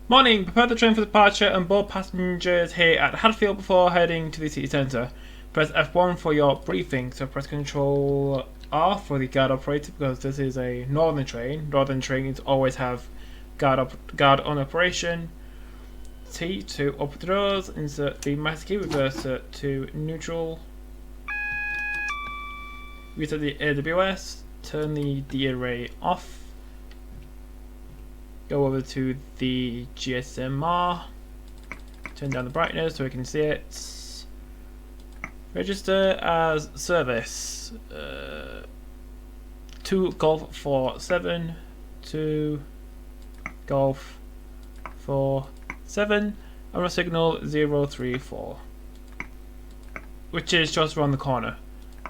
Morning, prepare the train for departure and board passengers here at Hadfield before heading to the city centre. Press F1 for your briefing, so press Control R for the guard operator because this is a northern train. Northern trains always have guard on operation. T to open the doors, insert the master key, reverse it to neutral. Reset the AWS, turn the D array off. Go over to the GSMR, turn down the brightness so we can see it. Register as service 2 Golf 47, 2 Golf 47, and a signal 034, which is just around the corner.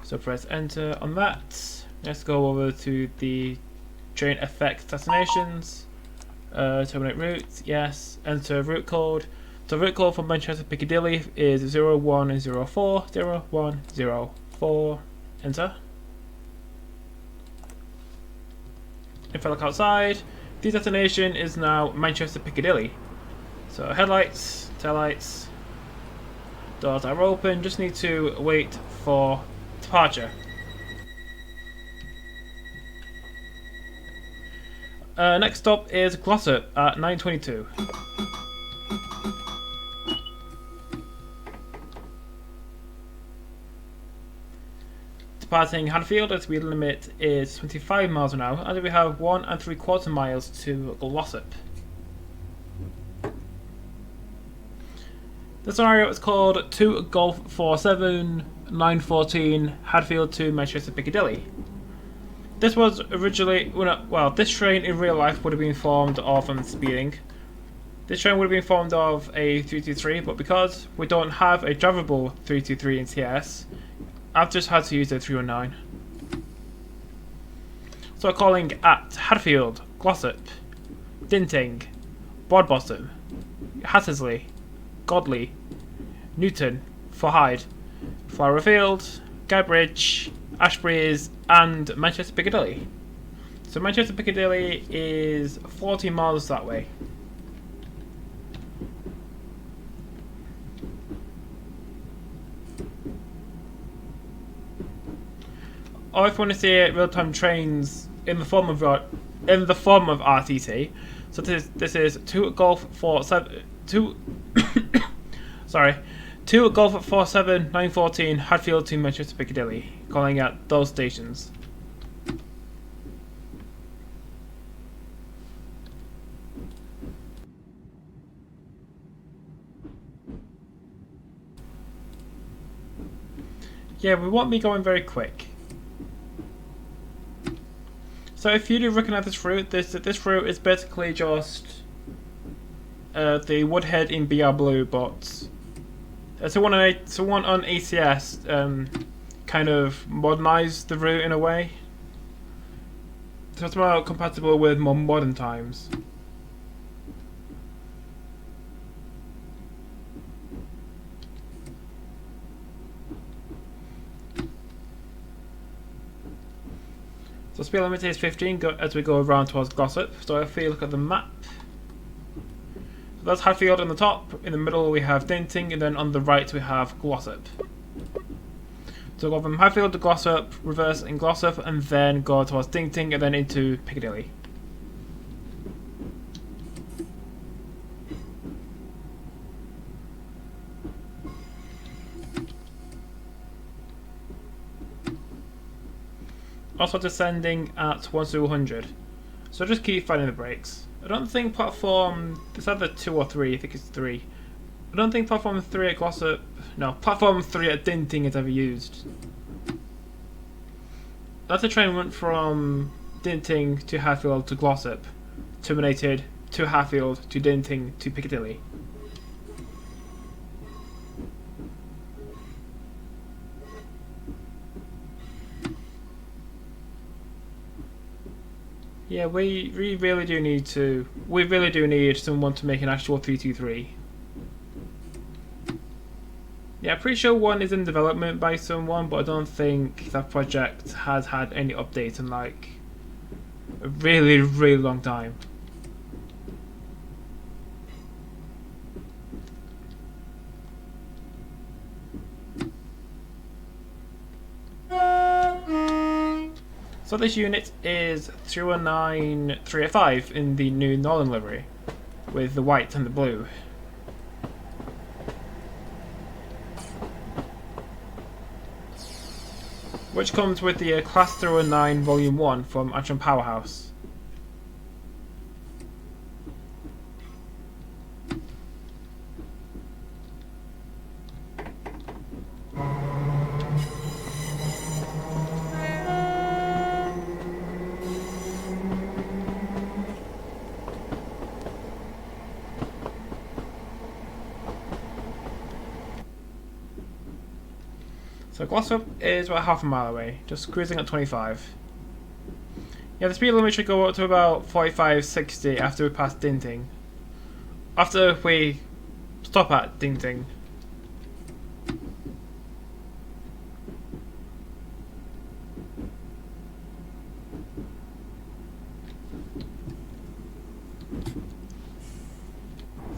So press enter on that. Let's go over to the train effects destinations. Terminate routes, yes. Enter route code. So route code for Manchester Piccadilly is 0104 0104. Enter. If I look outside, the destination is now Manchester Piccadilly. So headlights, taillights, doors are open. Just need to wait for departure. Next stop is Glossop at 9:22. Departing Hadfield, the speed limit is 25 miles an hour, and we have 1 3/4 miles to Glossop. The scenario is called 2 Golf 47 914 Hadfield to Manchester Piccadilly. This was originally, this train in real life would have been formed of speeding. This train would have been formed of a 323, but because we don't have a drivable 323 in TS, I've just had to use a 319. So we're calling at Hatfield, Glossop, Dinting, Broadbottom, Hattersley, Godley, Newton, Woodhead, Flowery, Guybridge, Ashbury's, and Manchester Piccadilly. So Manchester Piccadilly is 40 miles that way. Or if you want to see real-time trains in the form of RTT, so this is 2 Golf 47 2 2 Golf 47 914 Hadfield to Manchester Piccadilly, calling at those stations. Yeah, we want me going very quick. So if you do recognize this route, this route is basically just the Woodhead in BR Blue, but someone on ACS kind of modernized the route in a way, so it's more compatible with more modern times. So speed limit is 15 as we go around towards Glossop. So if we look at the map, that's Hadfield on the top, in the middle we have Dinting, and then on the right we have Glossop. So go from Hadfield to Glossop, reverse in Glossop, and then go towards Dinting, and then into Piccadilly. Also descending at 1 to 100. So just keep finding the brakes. I don't think platform, it's either 2 or 3, I think it's 3. I don't think platform 3 at Glossop, no, platform 3 at Dinting is ever used. That's a train went from Dinting to Hadfield to Glossop, terminated to Hadfield to Dinting to Piccadilly. Yeah, we really do need someone to make an actual 323. Yeah, I'm pretty sure one is in development by someone, but I don't think that project has had any updates in like a really long time. So this unit is 319-305 in the new Northern livery, with the white and the blue. Which comes with the Class 309 Volume 1 from Antrim Powerhouse. So Glossop is about half a mile away, just cruising at 25. Yeah, the speed limit should go up to about 45-60 after we pass Dinting. After we stop at Dinting.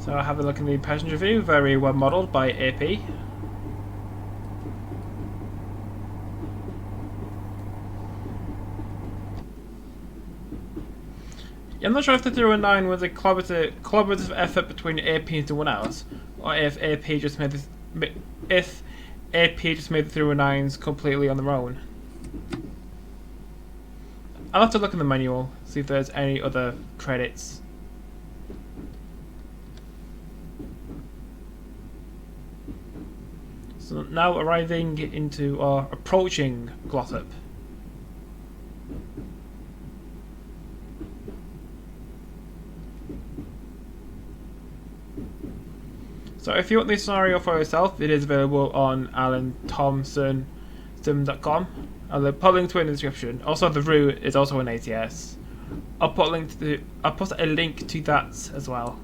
So have a look in the passenger view, very well modelled by AP. I'm not sure if the 309 was a collaborative effort between AP and someone else, or if AP just made the 309s completely on their own. I'll have to look in the manual, see if there's any other credits. So now arriving into or approaching Glossop. So if you want this scenario for yourself, it is available on alanthomsonsim.com. I'll put a link to it in the description. Also, the route is also an ATS. I'll put a link to that as well.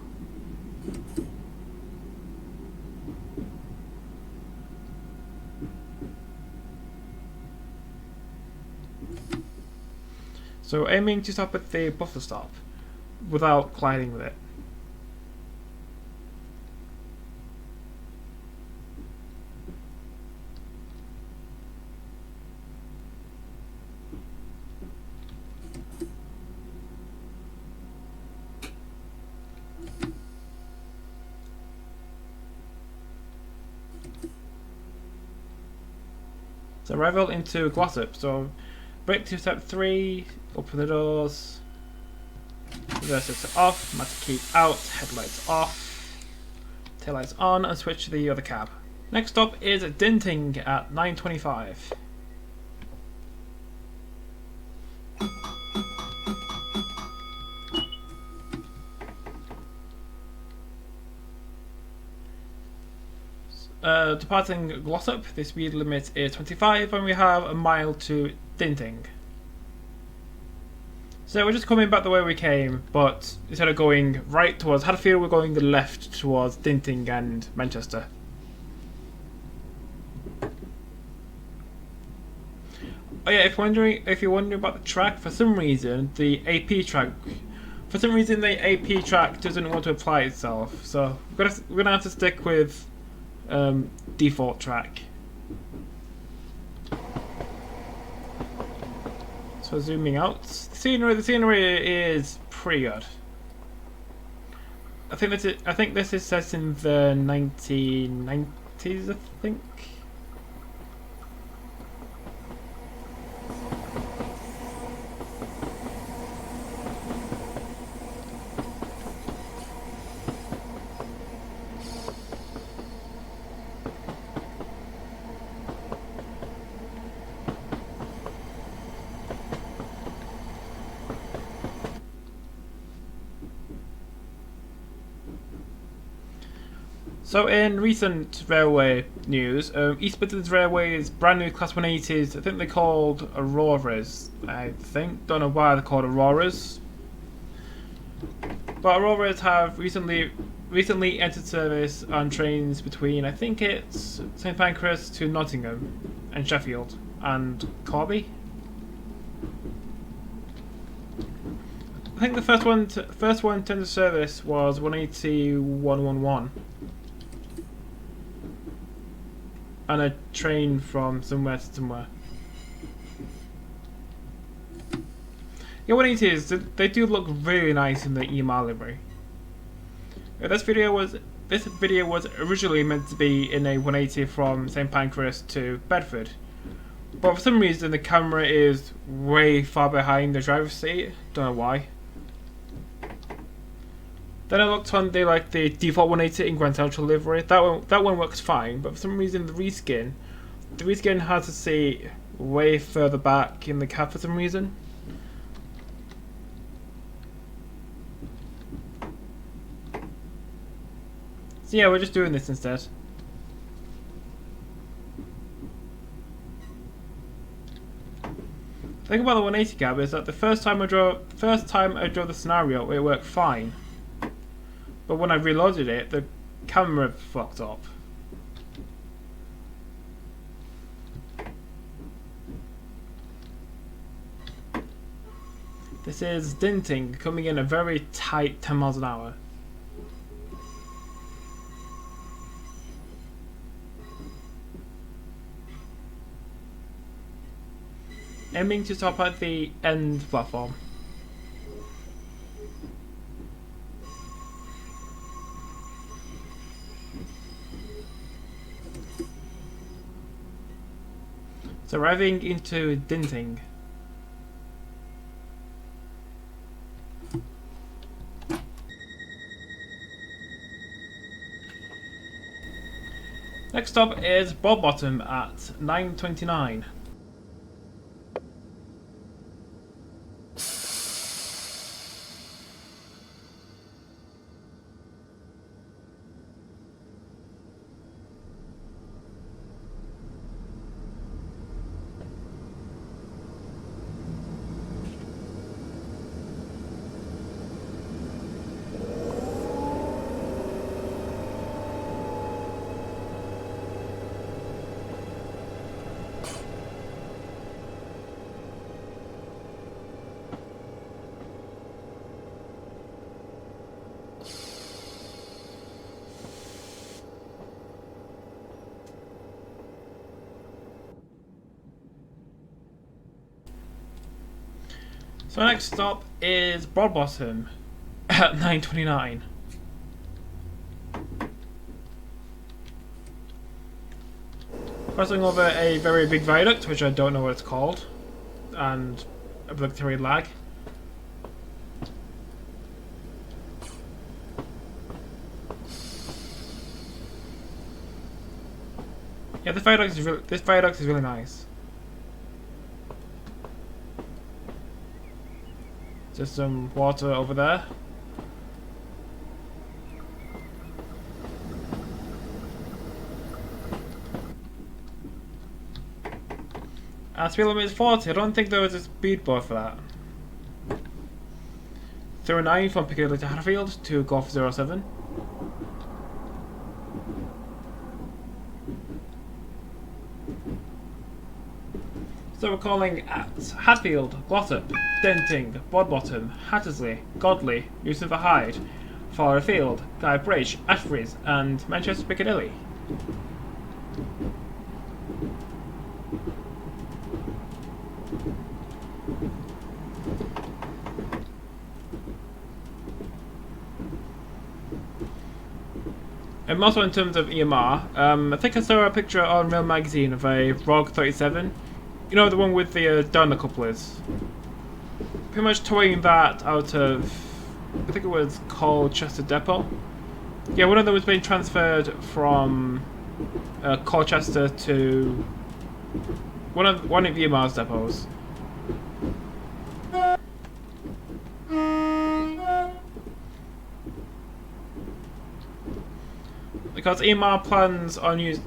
So aiming to stop at the buffer stop without colliding with it. So arrival into Glossop. So brake to step 3, open the doors, reverse sensor off, master key out, headlights off, taillights on, and switch to the other cab. Next stop is Dinting at 9:25. Departing Glossop, the speed limit is 25 and we have a mile to Dinting. So we're just coming back the way we came, but instead of going right towards Hadfield, we're going left towards Dinting and Manchester. Oh yeah, if you're wondering about the track, for some reason the AP track doesn't want to apply itself, so we're gonna have to stick with default track. So zooming out, the scenery is pretty good. I think this is set in the 1990s, I think. So in recent railway news, East Midlands Railway's brand new Class 180s, I think they're called Auroras, don't know why they're called Auroras. But Auroras have recently entered service on trains between, I think it's St Pancras to Nottingham, and Sheffield, and Corby. I think the first one to enter service was 180-111. And a train from somewhere to somewhere. Yeah, 180s, they do look really nice in the EMR livery. This video was originally meant to be in a 180 from St Pancras to Bedford, but for some reason the camera is way far behind the driver's seat. Don't know why. Then I looked on the default 180 in Grand Central livery. That one works fine, but for some reason the reskin has the seat way further back in the cab for some reason. So yeah, we're just doing this instead. The thing about the 180 cab is that the first time I drove the scenario, it worked fine. But when I reloaded it, the camera fucked up. This is dinting, coming in a very tight 10 miles an hour. Aiming to stop at the end platform. So arriving into dinting. Next stop is Broadbottom at 9:29. So next stop is Broadbottom at 9:29. Crossing over a very big viaduct, which I don't know what it's called, and obligatory lag. Yeah, this viaduct is really nice. Just some water over there. Speed limit is 40. I don't think there was a speed board for that. 09 from Piccadilly to Hadfield to Golf 07. So we're calling at Hadfield, Glossop, Denting, Broadbottom, Hattersley, Godley, Newton for Hyde, Flowery Field, Guy Bridge, Ashbury's, and Manchester Piccadilly. And also in terms of EMR, I think I saw a picture on Real Magazine of a ROG 37. You know, the one with the donor couplers. Pretty much towing that out of, I think it was Colchester Depot. Yeah, one of them was being transferred from Colchester to one of EMR's depots. Because EMR plans on using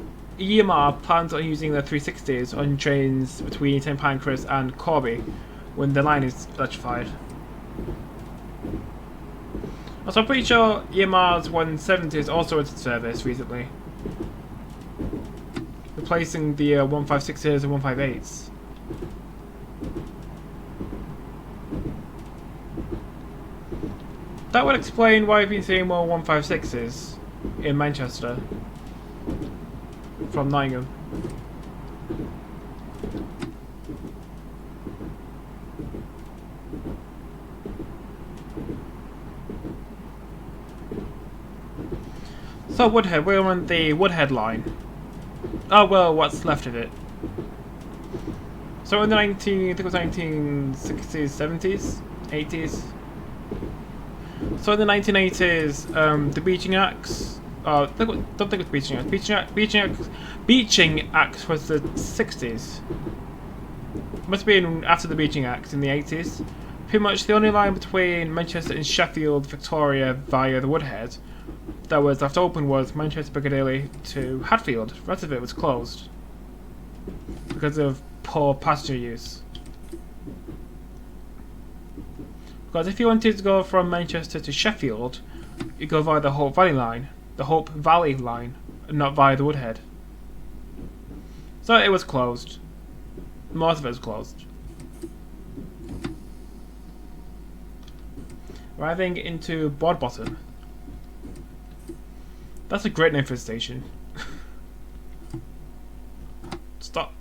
the 360s on trains between St Pancras and Corby when the line is electrified. Also, I'm pretty sure EMR's 170s also entered service recently, replacing the 156s and 158s. That would explain why I've been seeing more 156s in Manchester from Nottingham. So Woodhead, we're on the Woodhead line. Oh well, what's left of it. So in the I think it was 1960s, 70s, 80s. So in the 1980s, the beaching axe. Don't think it was beaching axe. Beaching axe was the 60s. Must have been after the beaching axe in the 80s. Pretty much the only line between Manchester and Sheffield, Victoria via the Woodhead that was left open was Manchester Piccadilly to Hadfield. The rest of it was closed because of poor passenger use. Because if you wanted to go from Manchester to Sheffield, you go via the Hope Valley line, and not via the Woodhead. So it was closed. Most of it was closed. Arriving into Broadbottom. That's a great name for a station. Stop.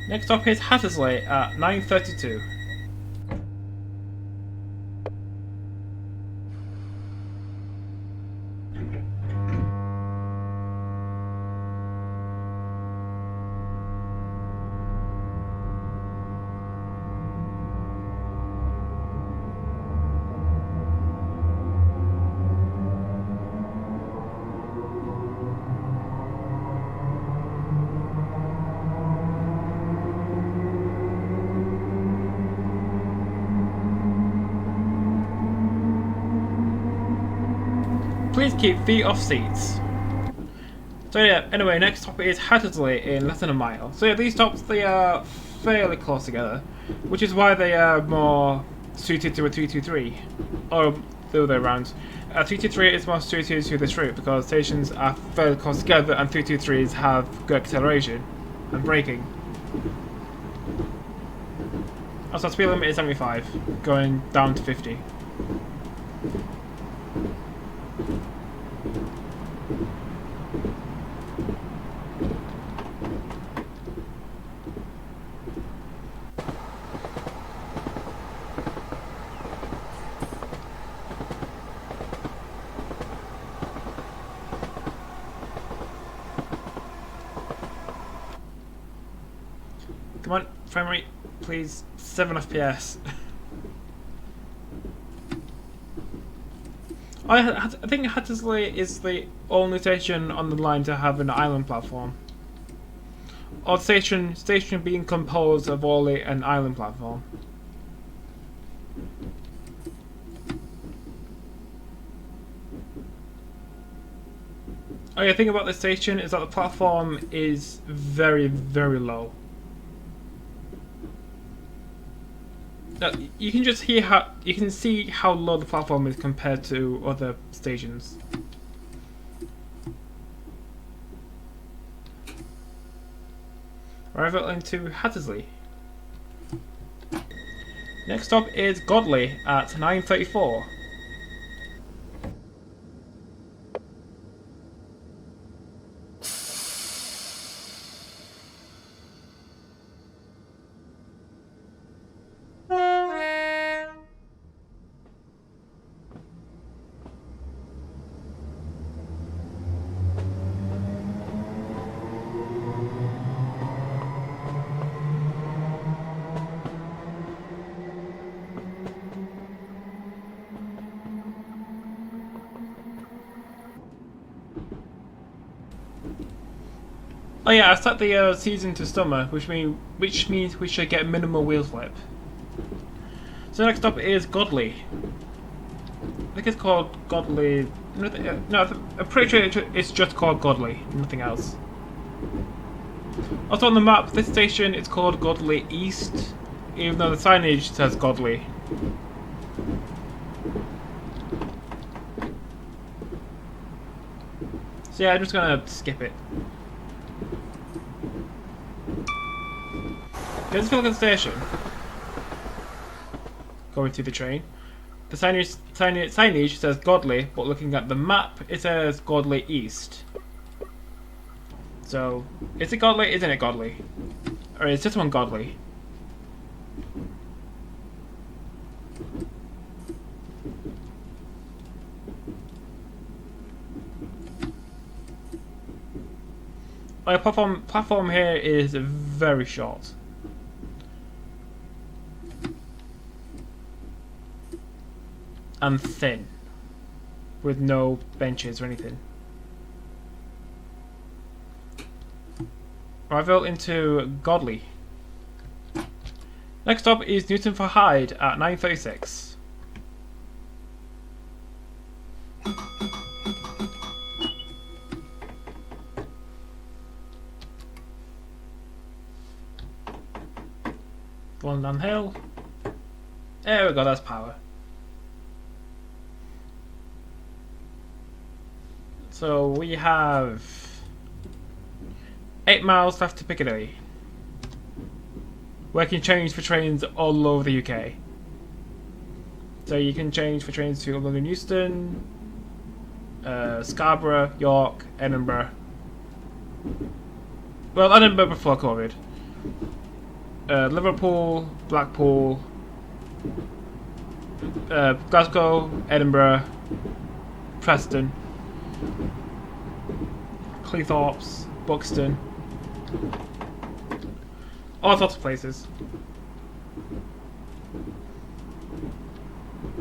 Next up is Hattersley at 9:32. Please keep feet off seats. So yeah, anyway, next stop is Hattersley in less than a mile. So yeah, these stops, they are fairly close together, which is why they are more suited to a 223, or the other way around. A 323 is more suited to this route because stations are fairly close together and 323s have good acceleration and braking. Also, speed limit is 75, going down to 50. Come on, frame rate, please. 7 FPS. I think Hattersley is the only station on the line to have an island platform. Or station being composed of only an island platform. Oh yeah, the thing about this station is that the platform is very, very low. Now, you can just hear how you can see how low the platform is compared to other stations. Arrival into Hattersley. Next stop is Godley at 9:34. Oh yeah, I set the season to summer, which means we should get minimal wheel slip. So next up is Godley. I think it's called Godley. No, I'm pretty sure it's just called Godley, nothing else. Also on the map, this station is called Godley East, even though the signage says Godley. So yeah, I'm just gonna skip it. Let's look at the station. Going to the train. The signage says Godley, but looking at the map, it says Godley East. So, is it Godley? Isn't it Godley? Or is this one Godley? Our platform here is very short. And thin. With no benches or anything. Arrival into Godley. Next stop is Newton for Hyde at 9:36. One downhill. There we go, that's power. So we have 8 miles left to Piccadilly. Where you can change for trains all over the UK. So you can change for trains to London Euston, Scarborough, York, Edinburgh. Well, Edinburgh before COVID. Liverpool, Blackpool, Glasgow, Edinburgh, Preston, Cleethorpes, Buxton, all sorts of places.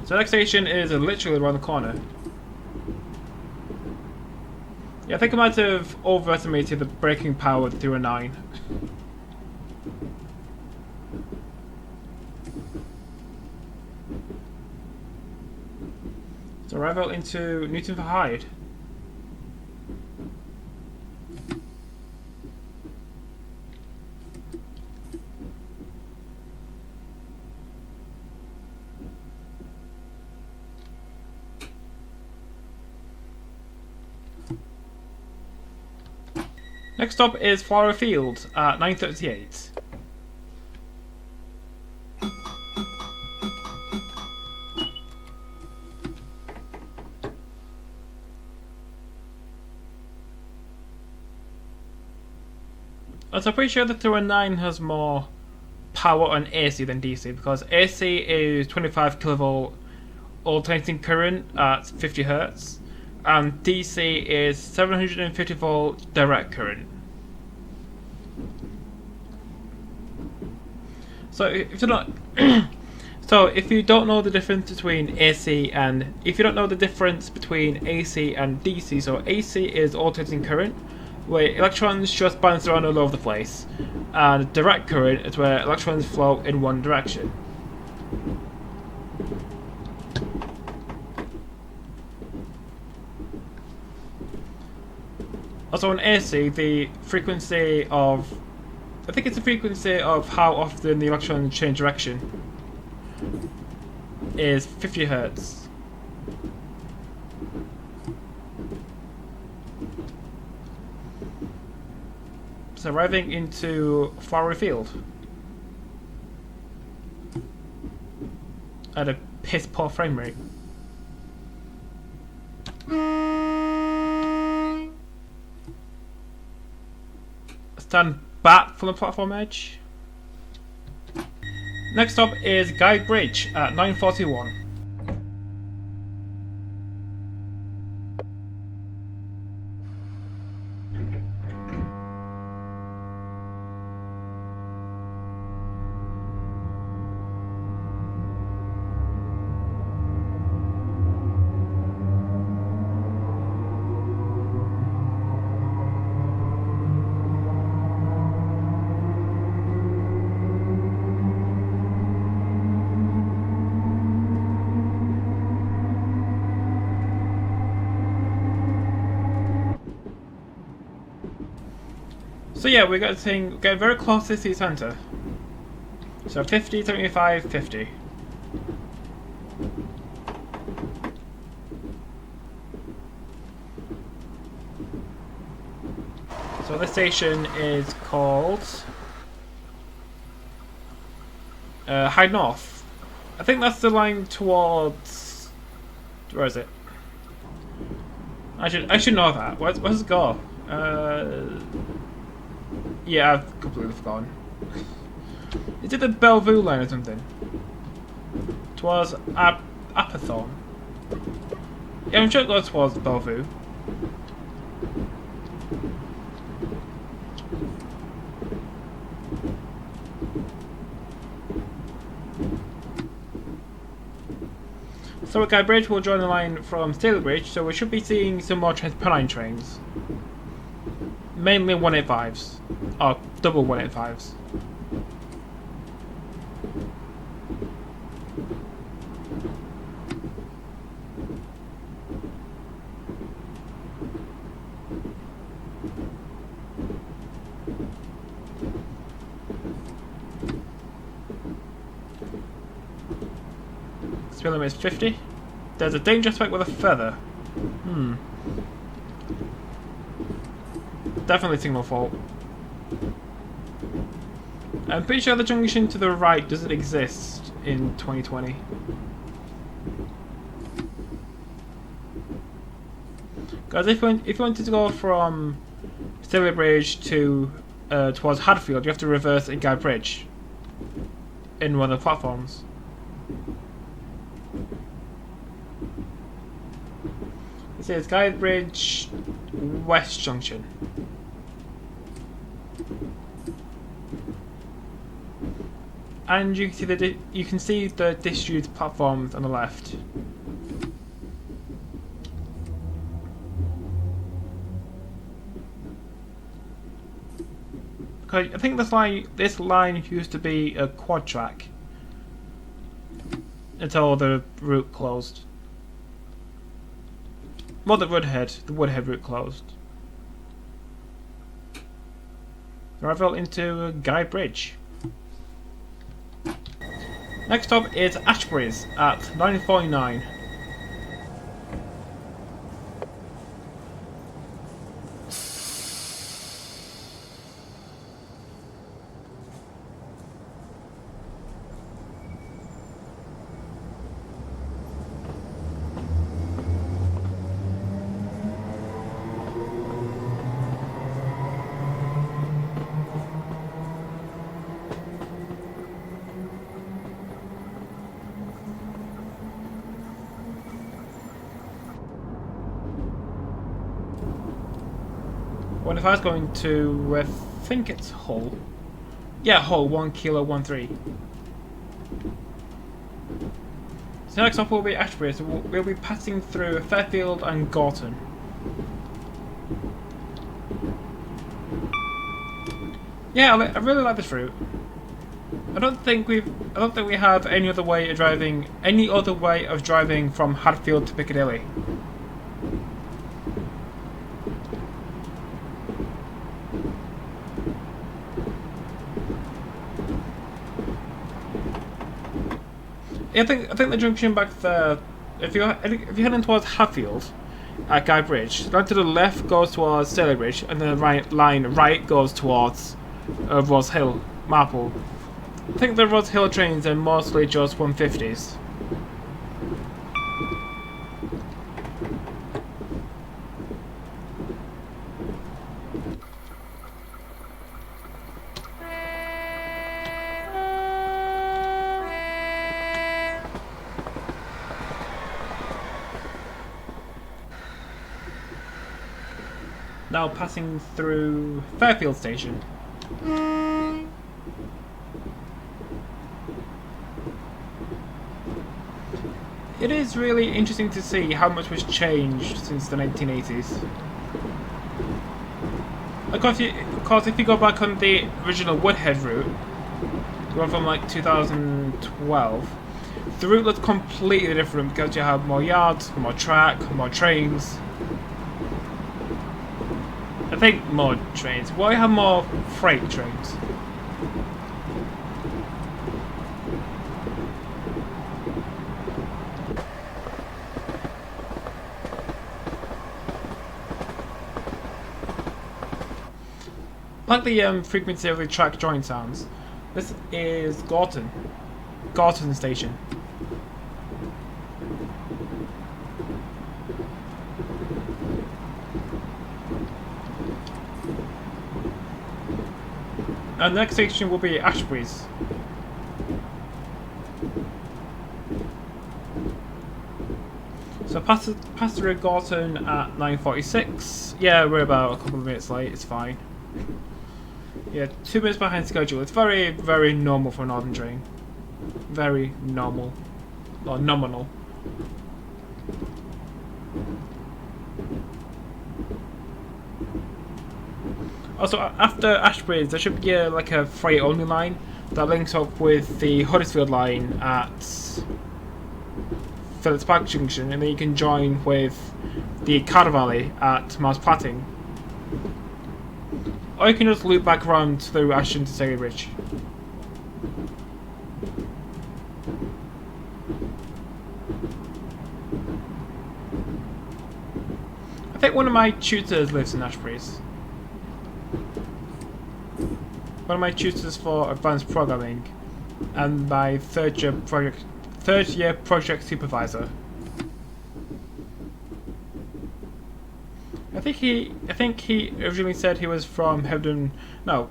So the next station is literally around the corner. Yeah, I think I might have overestimated the braking power through a 9. So arrival into Newton for Hyde. Next stop is Flowery Field at 9:38. So I'm pretty sure that 209 has more power on AC than DC, because AC is 25 kilovolt alternating current at 50 Hz, and DC is 750 volt direct current. So if you're not so if you don't know the difference between AC and AC and DC, so AC is alternating current, where electrons just bounce around all over the place, and direct current is where electrons flow in one direction. Also on AC, the frequency of how often the electrons change direction is 50 Hz. So arriving into Flowery Field at a piss poor frame rate. Stand back from the platform edge. Next stop is Guy Bridge at 9:41. So yeah, we're getting very close to the city centre. So 50, 75, 50. So this station is called Hyde North. I think that's the line towards... Where is it? I should know that. Where's it go? Yeah, I've completely forgotten. Is it the Bellevue line or something? Towards Apperthorne. Yeah, I'm sure it goes towards Bellevue. So at Guy Bridge we'll join the line from Stalybridge, so we should be seeing some more Transpennine trains. Mainly 185s. Or double 185s. Speed limit is 50. There's a danger spike with a feather. Definitely signal fault. I'm pretty sure the junction to the right doesn't exist in 2020. Guys, if you wanted to go from Stalybridge to towards Hadfield, you have to reverse at Guy Bridge in one of the platforms. It says Guy Bridge West Junction. And you can see the disused platforms on the left. Okay, I think this line used to be a quad track until the route closed. Well, the Woodhead route closed. Arrival into Guy Bridge. Next stop is Ashbury's at 9:49. What if I was going to, I think it's Hull. Yeah, Hull, 1 Kilo 13. So next up will be Ashbury, so we'll be passing through Fairfield and Gorton. Yeah, I really like this route. I don't think we have any other way of driving from Hadfield to Piccadilly. I think the junction back there, if you're heading towards Hadfield at Guy Bridge, the line to the left goes towards Stalybridge, and then the right goes towards Rose Hill, Marple. I think the Rose Hill trains are mostly just 150s. Now passing through Fairfield Station. It is really interesting to see how much was changed since the 1980s. Of course, if you go back on the original Woodhead route, going from like 2012, the route looks completely different because you have more yards, more track, more trains. I think more trains. Why have more freight trains? Like the frequency of the track joint sounds. This is Gorton Station. And the next station will be Ashbury's. So pass through Gorton at 9:46. Yeah, we're about a couple of minutes late, it's fine. Yeah, 2 minutes behind schedule. It's very, very normal for a Northern train. Very normal. Or nominal. Also, after Ashbury's, there should be like a freight only line that links up with the Huddersfield line at Phillips Park Junction, and then you can join with the Carter Valley at Mars Platting. Or you can just loop back around through Ashton to Saley Bridge. I think one of my tutors lives in Ashbury's. One of my tutors for advanced programming and my third year project supervisor. I think he originally said he was from Hebden. No,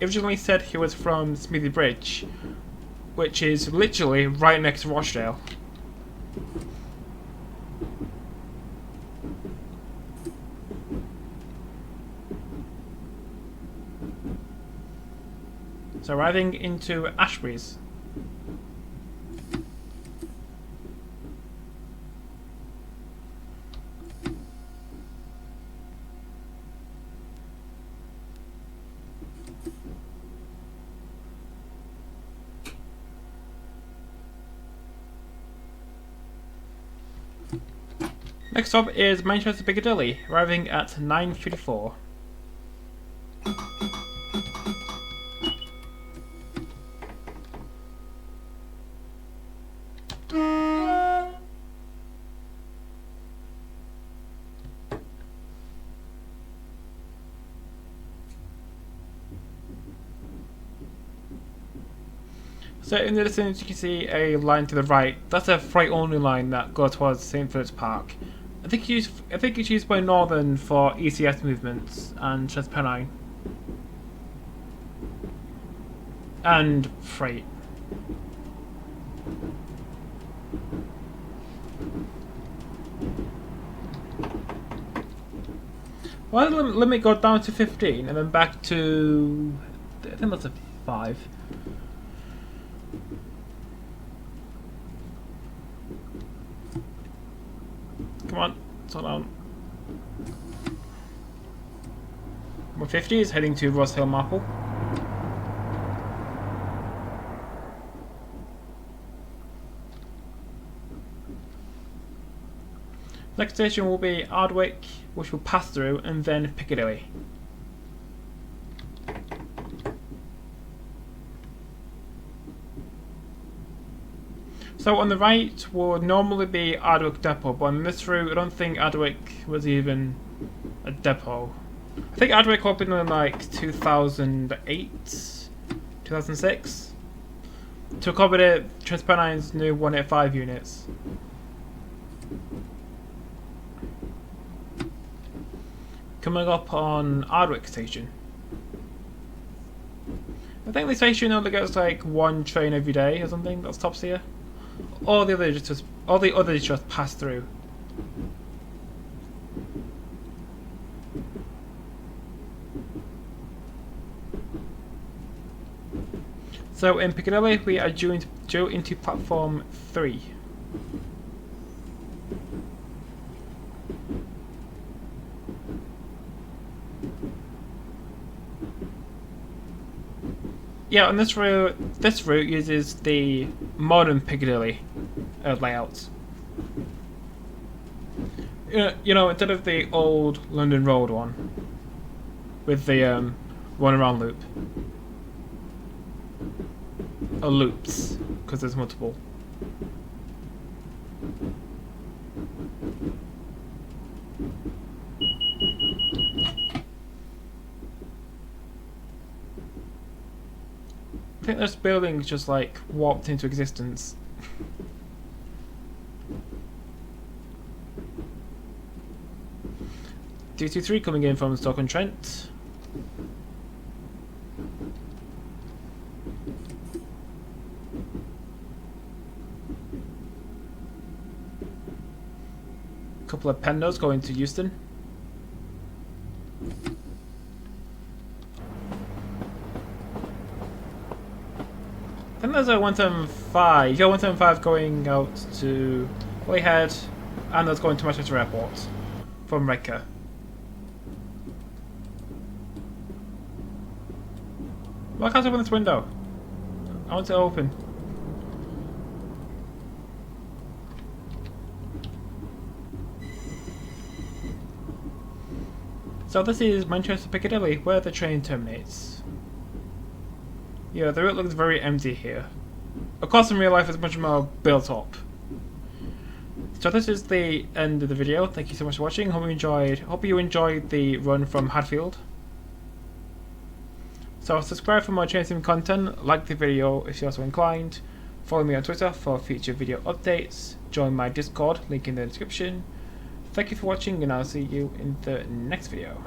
originally said he was from Smithy Bridge, which is literally right next to Rochdale. So arriving into Ashbury's. Next stop is Manchester Piccadilly, arriving at 9:54. So in the distance you can see a line to the right. That's a freight only line that goes towards St Philip's Park. I think it's used by Northern for ECS movements and TransPennine. And freight. Why the limit go down to 15 and then back to, I think that's a 5. Come on, slow down. 150 is heading to Ross Hill Marple. Next station will be Ardwick, which will pass through, and then Piccadilly. So on the right would normally be Ardwick Depot, but on this route I don't think Ardwick was even a depot. I think Ardwick opened in like 2008, 2006 to accommodate TransPennine's new 185 units. Coming up on Ardwick Station. I think the station only gets like one train every day or something that stops here. All the others just pass through. So in Piccadilly we are due into platform 3. Yeah, on this route uses the modern Piccadilly layout. You know, instead of the old London Road one with the one around loop. Or loops, because there's multiple. I think this building's just like warped into existence. D23 coming in from Stoke-on-Trent. couple of pendos going to Euston. I think there's a 175. You got 175 going out to Woodhead, and that's going to Manchester Airport from Redcar. Why can't I open this window? I want it open. So this is Manchester Piccadilly, where the train terminates. Yeah, the route looks very empty here. Of course in real life it's much more built up. So this is the end of the video. Thank you so much for watching. Hope you enjoyed the run from Hadfield. So subscribe for more train sim content, like the video if you're so inclined, follow me on Twitter for future video updates, join my Discord, link in the description. Thank you for watching, and I'll see you in the next video.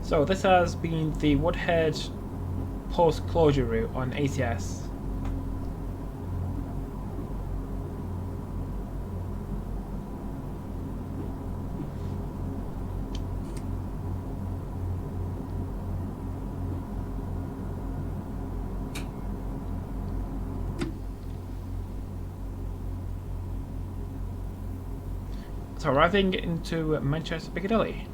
So this has been the Woodhead post-closure route on ACS. So arriving into Manchester Piccadilly.